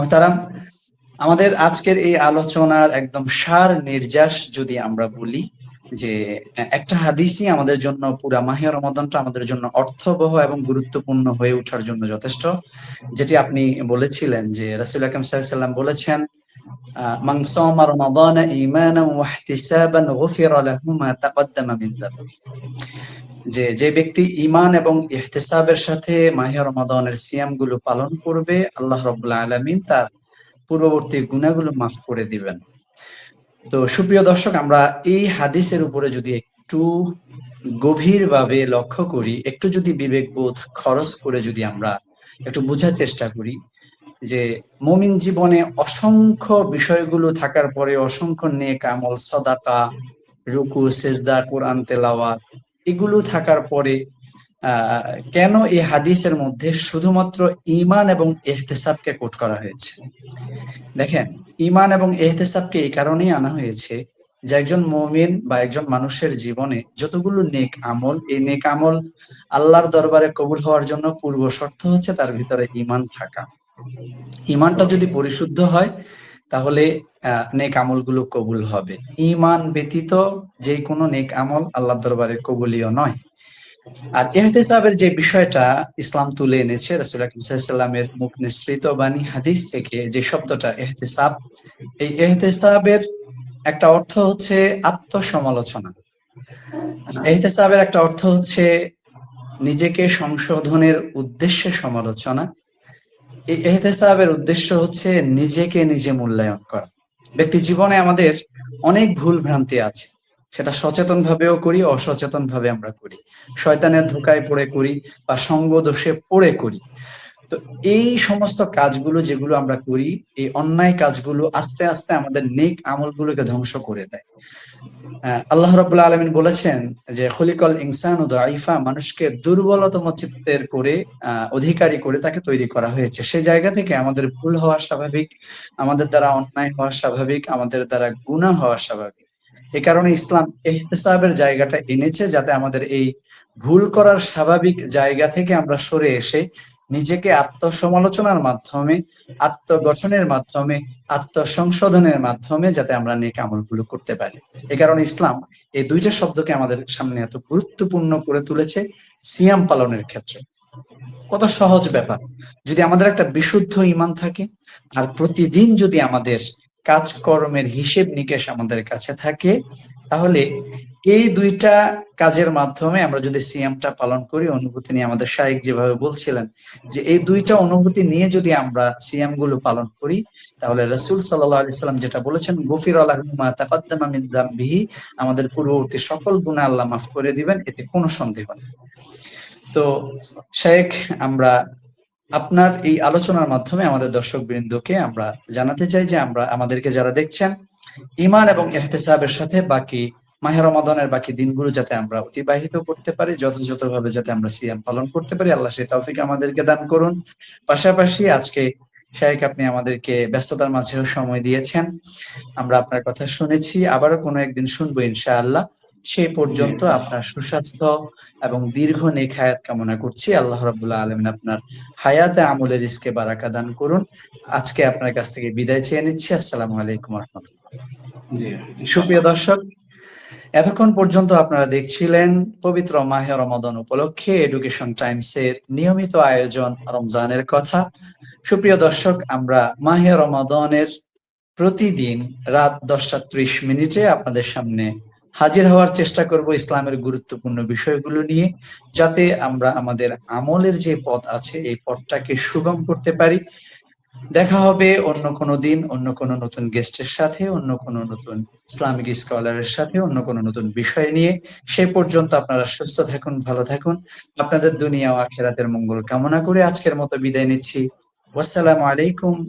মোহতারাম, আমাদের আজকের এই আলোচনার একদম সার নির্যাস যদি আমরা বলি যে একটা হাদিসই আমাদের জন্য পুরা মাহে রমাদানটা আমাদের জন্য অর্থবহ এবং গুরুত্বপূর্ণ হয়ে ওঠার জন্য যথেষ্ট। যেটি আপনি বলেছিলেন যে রাসূল আকরাম সাল্লাল্লাহু আলাইহি ওয়াসাল্লাম বলেছেন, মান সামা রমাদানা ঈমানান ওয়া ইহতিসাবান গুফিরা লাহু মা তাকদ্দামা মিন যামবি। যে ব্যক্তি ঈমান এবং ইহতিসাবের সাথে মাহে রমাদানের সিয়াম গুলো পালন করবে, আল্লাহ রাব্বুল আলামিন তার পূর্ববর্তী গুনাহগুলো মাফ করে দিবেন। তো সুপ্রিয় দর্শক, আমরা এই হাদিসের উপরে যদি একটু গভীরভাবে লক্ষ্য করি, একটু যদি বিবেকবোধ খরচ করে যদি আমরা একটু বোঝার চেষ্টা করি যে মুমিন জীবনে অসংখ্য বিষয়গুলো থাকার পরে অসংখ্য নেক আমল, সাদাকা, রুকু, সিজদা, কোরআন তেলাওয়াত এগুলো থাকার পরে আহ কেন এই হাদিসের মধ্যে শুধুমাত্র ঈমান এবং ইহতিসাবকে কোট করা হয়েছে? দেখেন, ঈমান এবং ইহতিসাবকে এই কারণেই আনা হয়েছে যে একজন মুমিন বা একজন মানুষের জীবনে যতগুলো নেক আমল, এই নেক আমল আল্লাহর দরবারে কবুল হওয়ার জন্য পূর্ব শর্ত হচ্ছে তার ভিতরে ঈমান থাকা। ঈমানটা যদি পরিশুদ্ধ হয় তাহলে নেক আমলগুলো কবুল হবে। ঈমান ব্যতীত যে কোনো নেক আমল আল্লাহর দরবারে কবুলীয় নয়। আর ইহতিসাবের যে বিষয়টা ইসলাম তুলে এনেছে, রাসূল আকরাম সাল্লাল্লাহু আলাইহি ওয়াসাল্লামের মুখ নিঃসৃত বাণী হাদিস থেকে যে শব্দটা ইহতিসাব, এই ইহতিসাবের একটা অর্থ হচ্ছে আত্মসমালোচনা। ইহতিসাবের একটা অর্থ হচ্ছে নিজেকে সংশোধনের উদ্দেশ্যে সমালোচনা। এই ইহতিসাবের উদ্দেশ্য হচ্ছে নিজেকে নিজে মূল্যায়ন করা। ব্যক্তি জীবনে আমাদের অনেক ভুল ভ্রান্তি আছে, সেটা সচেতন ভাবেও করি, অসচেতন ভাবে আমরা করি, শয়তানের ধোকায় পড়ে করি বা সঙ্গ দোষে পড়ে করি। তো এই সমস্ত কাজগুলো যেগুলো আমরা করি, এই অন্যায় কাজগুলো আস্তে আস্তে আমাদের নেক আমলগুলোকে ধ্বংস করে দেয়। আল্লাহ রাব্বুল আলামিন বলেছেন যে খলিকাল ইনসানু দাঈফা, মানুষকে দুর্বলতম চিত্তের করে অধিকারী করে তাকে তৈরি করা হয়েছে। সেই জায়গা থেকে আমাদের ভুল হওয়া স্বাভাবিক, আমাদের দ্বারা অন্যায় হওয়া স্বাভাবিক, আমাদের দ্বারা গুনাহ হওয়া স্বাভাবিক। এ কারণে ইসলাম ইহতিসাবের জায়গাটা এনেছে যাতে আমাদের এই ভুল করার স্বাভাবিক জায়গা থেকে আমরা সরে এসে নিজেকে আত্মসমালোচনার মাধ্যমে, আত্মগঠনের মাধ্যমে, আত্মসংশোধনের মাধ্যমে যাতে আমরা নেক আমলগুলো করতে পারি। এ কারণে ইসলাম এই দুইটা শব্দকে আমাদের সামনে এত গুরুত্বপূর্ণ করে তুলেছে সিয়াম পালনের ক্ষেত্রে। কত সহজ ব্যাপার! যদি আমাদের একটা বিশুদ্ধ ঈমান থাকে আর প্রতিদিন যদি আমাদের কাজকর্মের হিসেব নিকেশ আমাদের কাছে থাকে, তাহলে এই দুইটা কাজের মাধ্যমে আমরা যদি সিয়ামটা পালন করি, অনুভূতি নিয়ে আমাদের শাইখ যেভাবে বলছিলেন যে এই দুইটা অনুভূতি নিয়ে যদি আমরা সিয়াম গুলো পালন করি, তাহলে রাসূল সাল্লাল্লাহু আলাইহি সাল্লাম যেটা বলেছেন, গুফিরা লাহু মা তাকাদ্দামা মিন যামবিহি, আমাদের পূর্ববর্তী সকল গুনাহ আল্লাহ মাফ করে দিবেন, এতে কোনো সন্দেহ নেই। তো শেখ, আমরা আপনার এই আলোচনার মাধ্যমে আমাদের দর্শক বৃন্দকে আমরা জানাতে চাই যে আমরা আমাদেরকে যারা দেখছেন, ঈমান এবং ইহতিসাবের সাথে বাকি মাহে রমাদানের বাকি দিনগুলো যাতে আমরা অতিবাহিত করতে পারি, যথাযথভাবে যাতে আমরা সিয়াম পালন করতে পারি, আল্লাহ সেই তৌফিক আমাদেরকে দান করুন। পাশাপাশি আজকে শেখ, আপনি আমাদেরকে ব্যস্ততার মাঝেও সময় দিয়েছেন, আমরা আপনার কথা শুনেছি, আবারও কোনো একদিন শুনবো ইনশাআল্লাহ। সেই জি, পর্যন্ত আপনার সুস্বাস্থ্য এবং দীর্ঘ নেক হায়াত কামনা করছি। আল্লাহ রাব্বুল আলামিন আপনার হায়াতে আমলে রিজকে বারাকা দান করুন। আজকে আপনার কাছ থেকে বিদায় চেয়ে নিচ্ছি। আসসালামু আলাইকুম ওয়া রাহমাতুল্লাহ। জি, সুপ্রিয় ইনশাআল্লাহ। দর্শক, এতক্ষণ পর্যন্ত আপনারা দেখছিলেন পবিত্র মাহে রমাদান উপলক্ষে এডুকেশন টাইমস এর নিয়মিত আয়োজন রমজানের কথা। সুপ্রিয় দর্শক, আমরা মাহে রমাদানের প্রতিদিন রাত 10টা 30 মিনিটে আপনাদের সামনে হাজির হওয়ার চেষ্টা করব ইসলামের গুরুত্বপূর্ণ বিষয়গুলো নিয়ে, যাতে আমরা আমাদের আমলের যে পথ আছে এই পথটাকে সুগম করতে পারি। দেখা হবে অন্য কোনো দিন, অন্য কোনো নতুন গেস্টের সাথে, অন্য কোনো নতুন ইসলামিক স্কলারের সাথে, অন্য কোনো নতুন বিষয় নিয়ে। সে পর্যন্ত আপনারা সুস্থ থাকুন, ভালো থাকুন। আপনাদের দুনিয়া ও আখিরাতের মঙ্গল কামনা করে আজকের মতো বিদায় নিচ্ছি। ওয়াসসালামু আলাইকুম